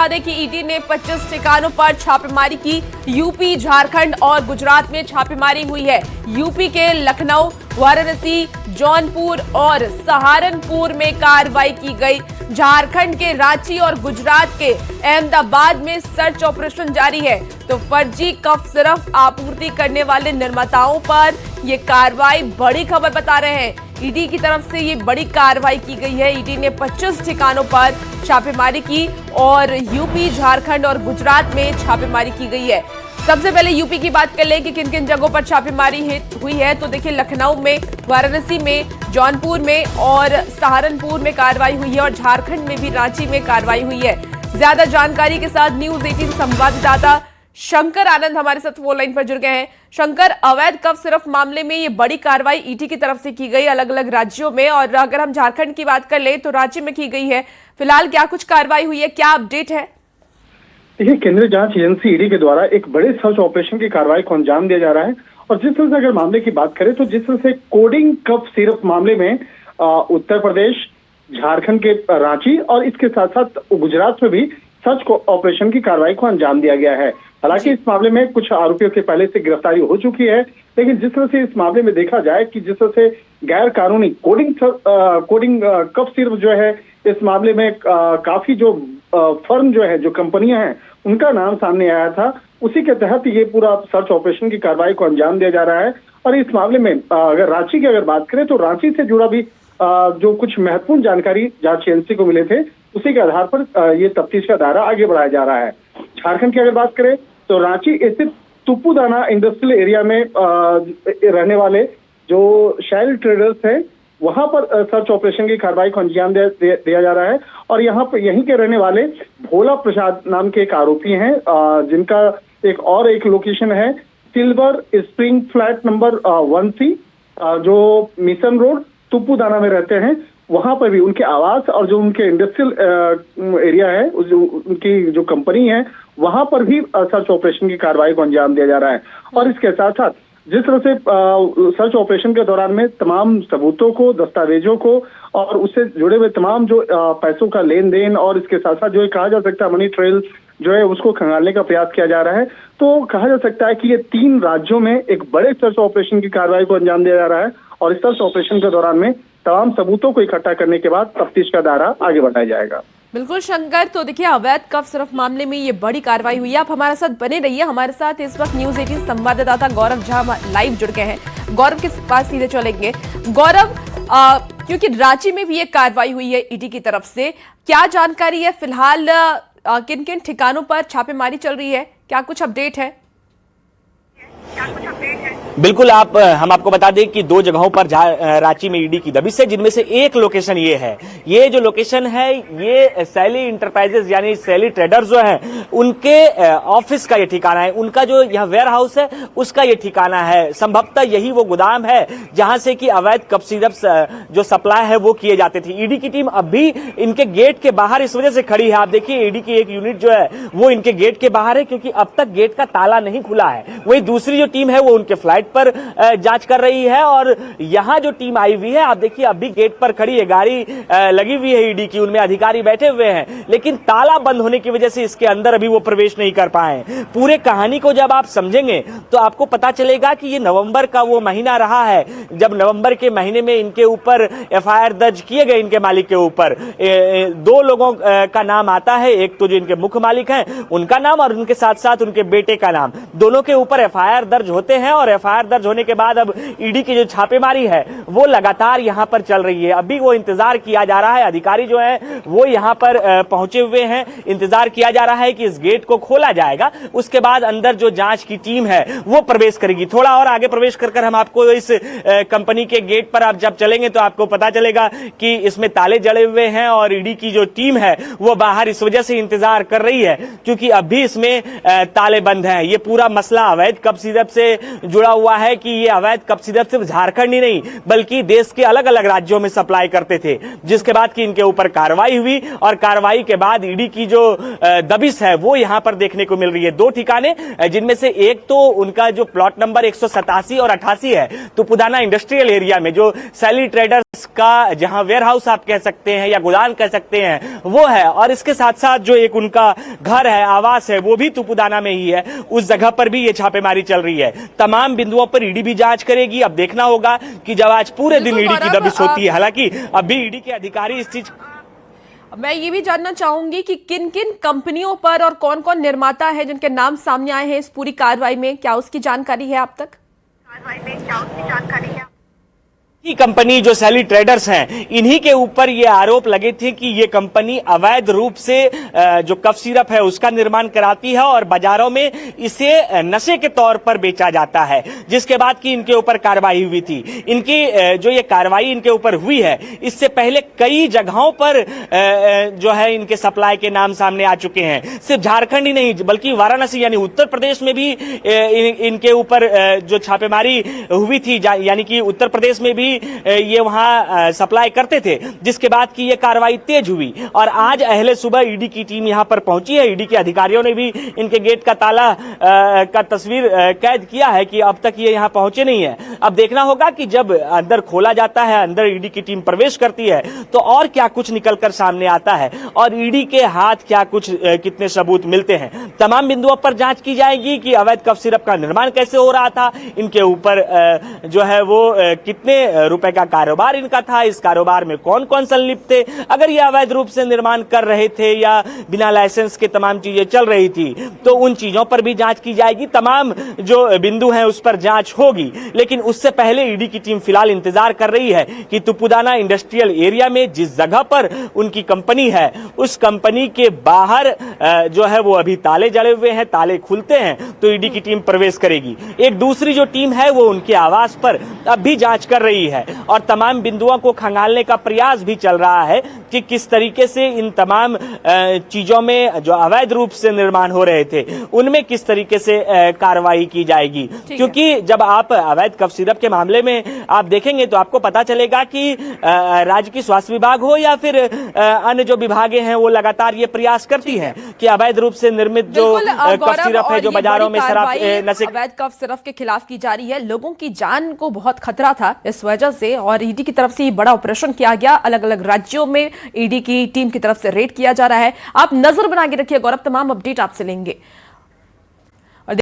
दें कि ईडी ने 25 ठिकानों पर छापेमारी की। यूपी, झारखंड और गुजरात में छापेमारी हुई है। यूपी के लखनऊ, वाराणसी, जौनपुर और सहारनपुर में कार्रवाई की गई। झारखंड के रांची और गुजरात के अहमदाबाद में सर्च ऑपरेशन जारी है। तो फर्जी कफ सिरप आपूर्ति करने वाले निर्माताओं पर यह कार्रवाई बड़ी खबर बता रहे हैं। ईडी की तरफ से ये बड़ी कार्रवाई की गई है। ईडी ने 25 ठिकानों पर छापेमारी की और यूपी, झारखंड और गुजरात में छापेमारी की गई है। सबसे पहले यूपी की बात कर लें कि किन किन जगहों पर छापेमारी हुई है। तो देखिए, लखनऊ में, वाराणसी में, जौनपुर में और सहारनपुर में कार्रवाई हुई है और झारखंड में भी रांची में कार्रवाई हुई है। ज्यादा जानकारी के साथ न्यूज 18 संवाददाता शंकर आनंद हमारे साथ फोन लाइन पर जुड़ गए हैं। शंकर, अवैध कफ सिरप मामले में ये बड़ी कार्रवाई ईडी की तरफ से की गई अलग अलग राज्यों में, और अगर हम झारखंड की बात कर ले तो रांची में की गई है। फिलहाल क्या कुछ कार्रवाई हुई है, क्या अपडेट है? देखिए, केंद्रीय जांच एजेंसी ईडी के द्वारा एक बड़े सर्च ऑपरेशन की कार्रवाई को अंजाम दिया जा रहा है। और जिस तरह से अगर मामले की बात करें तो जिस तरह से कोडिंग कफ सिरप मामले में उत्तर प्रदेश, झारखंड के रांची और इसके साथ साथ गुजरात में भी सर्च ऑपरेशन की कार्रवाई को अंजाम दिया गया है। हालांकि इस मामले में कुछ आरोपियों की पहले से गिरफ्तारी हो चुकी है, लेकिन जिस तरह से इस मामले में देखा जाए कि जिस तरह से गैर कानूनी कोडिंग कफ सिरप जो है, इस मामले में काफी जो फर्म जो है, जो कंपनियां हैं, उनका नाम सामने आया था। उसी के तहत ये पूरा सर्च ऑपरेशन की कार्रवाई को अंजाम दिया जा रहा है। और इस मामले में अगर रांची की अगर बात करें तो रांची से जुड़ा भी जो कुछ महत्वपूर्ण जानकारी जांच एजेंसी को मिले थे, उसी के आधार पर ये तफ्तीश का दायरा आगे बढ़ाया जा रहा है। झारखंड की अगर बात करें तो रांची स्थित तुपुदाना इंडस्ट्रियल एरिया में रहने वाले जो शैल ट्रेडर्स हैं, वहां पर सर्च ऑपरेशन की कार्रवाई को अंजाम दिया जा रहा है। और यहाँ पर यहीं के रहने वाले भोला प्रसाद नाम के एक आरोपी हैं, जिनका एक लोकेशन है silver spring flat number 1C, जो मिशन रोड तुपुदाना में रहते हैं। वहां पर भी उनके आवास और जो उनके इंडस्ट्रियल एरिया है, उनकी जो कंपनी है, वहां पर भी सर्च ऑपरेशन की कार्रवाई को अंजाम दिया जा रहा है। और इसके साथ साथ जिस तरह से सर्च ऑपरेशन के दौरान में तमाम सबूतों को, दस्तावेजों को और उससे जुड़े हुए तमाम जो पैसों का लेन देन और इसके साथ साथ जो कहा जा सकता है मनी ट्रेल जो है, उसको खंगालने का प्रयास किया जा रहा है। तो कहा जा सकता है कि ये 3 राज्यों में एक बड़े सर्च ऑपरेशन की कार्रवाई को अंजाम दिया जा रहा है। और इस सर्च ऑपरेशन के दौरान में तमाम सबूतों को इकट्ठा करने के बाद तफ्तीश का दायरा आगे बढ़ाया जाएगा। बिल्कुल शंकर, तो देखिए, अवैध कफ सिरप मामले में ये बड़ी कार्रवाई हुई है। आप हमारे साथ बने रहिए। हमारे साथ इस वक्त न्यूज 18 संवाददाता गौरव झा लाइव जुड़ गए हैं। गौरव के पास सीधे चलेंगे। गौरव, क्योंकि रांची में भी एक कार्रवाई हुई है ईडी की तरफ से, क्या जानकारी है फिलहाल? किन किन ठिकानों पर छापेमारी चल रही है, क्या कुछ अपडेट है? बिल्कुल, हम आपको बता दें कि 2 जगहों पर रांची में ईडी की दबिश है, जिनमें से एक लोकेशन ये है। ये जो लोकेशन है, ये सैली इंटरप्राइजेस यानी सैली ट्रेडर्स जो है, उनके ऑफिस का ये ठिकाना है। उनका जो यह वेयर हाउस है, उसका ये ठिकाना है। संभवतः यही वो गोदाम है जहां से कि अवैध कफ सिरप जो सप्लाई है वो किए जाते थे। ईडी की टीम अब भी इनके गेट के बाहर इस वजह से खड़ी है। आप देखिए, ईडी की एक यूनिट जो है वो इनके गेट के बाहर है, क्योंकि अब तक गेट का ताला नहीं खुला है। वही दूसरी जो टीम है वो उनके फ्लाइट पर जांच कर रही है। और यहां जो टीम आई हुई है, आप देखिए अभी गेट पर खड़ी है, गाड़ी लगी हुई है ईडी की, उनमें अधिकारी बैठे हुए हैं, लेकिन ताला बंद होने की वजह से इसके अंदर अभी वो प्रवेश नहीं कर पाए। पूरे कहानी को जब आप समझेंगे तो आपको पता चलेगा कि ये नवंबर का वो महीना रहा है जब नवंबर के महीने में इनके ऊपर एफआईआर दर्ज किए गए। इनके मालिक के ऊपर 2 लोगों का नाम आता है, एक तो जो इनके मुख्य मालिक हैं उनका नाम और उनके साथ साथ उनके बेटे का नाम, दोनों के ऊपर एफआईआर दर्ज होते हैं। और एफआईआर दर्ज होने के बाद अब ईडी की जो छापेमारी है वो लगातार यहां पर चल रही है। अभी वो इंतजार किया जा रहा है, अधिकारी जो है वो यहां पर पहुंचे हुए हैं, इंतजार किया जा रहा है कि इस गेट को खोला जाएगा, उसके बाद अंदर जो जांच की टीम है वो प्रवेश करेगी। थोड़ा और आगे प्रवेश कर हम आपको इस कंपनी के गेट पर आप जब चलेंगे तो आपको पता चलेगा कि इसमें ताले जड़े हुए हैं और ईडी की जो टीम है वो बाहर इस वजह से इंतजार कर रही है क्योंकि अभी इसमें ताले बंद हैं। ये पूरा मसला अवैध कफ सिरप से जुड़ा हुआ है कि ये अवैध कफ सिरप सिर्फ झारखंड ही नहीं बल्कि देश के अलग अलग राज्यों में सप्लाई करते थे, जिसके बाद कि इनके ऊपर कार्रवाई हुई और कार्रवाई के बाद ईडी की जो दबिश है वो यहां पर देखने को मिल रही है। 2 ठिकाने, जिनमें से एक तो उनका जो प्लॉट नंबर 187 और 88 है तुपुदाना इंडस्ट्रियल एरिया में, जो सैली ट्रेडर्स का जहां वेयर हाउस आप कह सकते हैं या गोदाम कह सकते हैं वो है, और इसके साथ साथ जो एक उनका घर है, आवास है, वो भी तुपुदाना में ही है। उस जगह पर भी ये छापेमारी चल रही है। तमाम बिंदुओं पर ईडी भी जांच करेगी। अब देखना होगा कि जब आज पूरे दिन ईडी की दबिश होती है, हालांकि अभी ईडी के अधिकारी इस चीज, मैं ये भी जानना चाहूंगी कि किन किन कंपनियों पर और कौन कौन निर्माता है जिनके नाम सामने आए हैं इस पूरी कार्रवाई में, क्या उसकी जानकारी है आप तक? की कंपनी जो सैली ट्रेडर्स हैं, इन्हीं के ऊपर ये आरोप लगे थे कि ये कंपनी अवैध रूप से जो कफ सिरप है उसका निर्माण कराती है और बाजारों में इसे नशे के तौर पर बेचा जाता है, जिसके बाद कि इनके ऊपर कार्रवाई हुई थी। इनकी जो ये कार्रवाई इनके ऊपर हुई है, इससे पहले कई जगहों पर जो है इनके सप्लाई के नाम सामने आ चुके हैं। सिर्फ झारखंड ही नहीं बल्कि वाराणसी यानी उत्तर प्रदेश में भी इनके ऊपर जो छापेमारी हुई थी, यानी कि उत्तर प्रदेश में भी ये वहां सप्लाई करते थे, जिसके बाद की ये कार्रवाई तेज हुई और आज अहले सुबह ईडी की टीम यहां पर पहुंची है। ईडी के अधिकारियों ने भी इनके गेट का ताला का तस्वीर कैद किया है कि अब तक ये यहां पहुंचे नहीं है। अब देखना होगा कि जब अंदर खोला जाता है, अंदर ईडी की टीम प्रवेश करती है तो और क्या कुछ निकलकर सामने आता है और ईडी के हाथ क्या कुछ कितने सबूत मिलते हैं। तमाम बिंदुओं पर जांच की जाएगी कि अवैध कफ सिरप का निर्माण कैसे हो रहा था, इनके ऊपर जो है वो कितने रुपए का कारोबार इनका था, इस कारोबार में कौन कौन संलिप्त थे, अगर ये अवैध रूप से निर्माण कर रहे थे या बिना लाइसेंस के तमाम चीजें चल रही थी तो उन चीजों पर भी जांच की जाएगी। तमाम जो बिंदु हैं उस पर जांच होगी, लेकिन उससे पहले ईडी की टीम फिलहाल इंतजार कर रही है कि तुपुदाना इंडस्ट्रियल एरिया में जिस जगह पर उनकी कंपनी है उस कंपनी के बाहर जो है वो अभी ताले जड़े हुए हैं, ताले खुलते हैं तो ईडी की टीम प्रवेश करेगी। एक दूसरी जो टीम है वो उनके आवास पर अब भी जांच कर रही है और तमाम बिंदुओं को खंगालने का प्रयास भी चल रहा है कि किस तरीके से इन तमाम चीजों में जो अवैध रूप से निर्माण हो रहे थे उनमें किस तरीके से कार्रवाई की जाएगी। क्योंकि जब आप अवैध कफ सिरप के मामले में आप देखेंगे तो आपको पता चलेगा कि राज्य की स्वास्थ्य विभाग हो या फिर अन्य जो विभागें हैं वो लगातार ये प्रयास करती हैं कि अवैध रूप से निर्मित जो कफ सिरप है जो बाजारों में शराब नशे अवैध कफ सिरप के खिलाफ की जा रही है। लोगों की जान को बहुत खतरा था इस वजह से और ईडी की तरफ से ये बड़ा ऑपरेशन किया गया। अलग अलग राज्यों में ईडी की टीम की तरफ से रेड किया जा रहा है। आप नजर बना के रखिए गौरव, तमाम अपडेट आपसे लेंगे।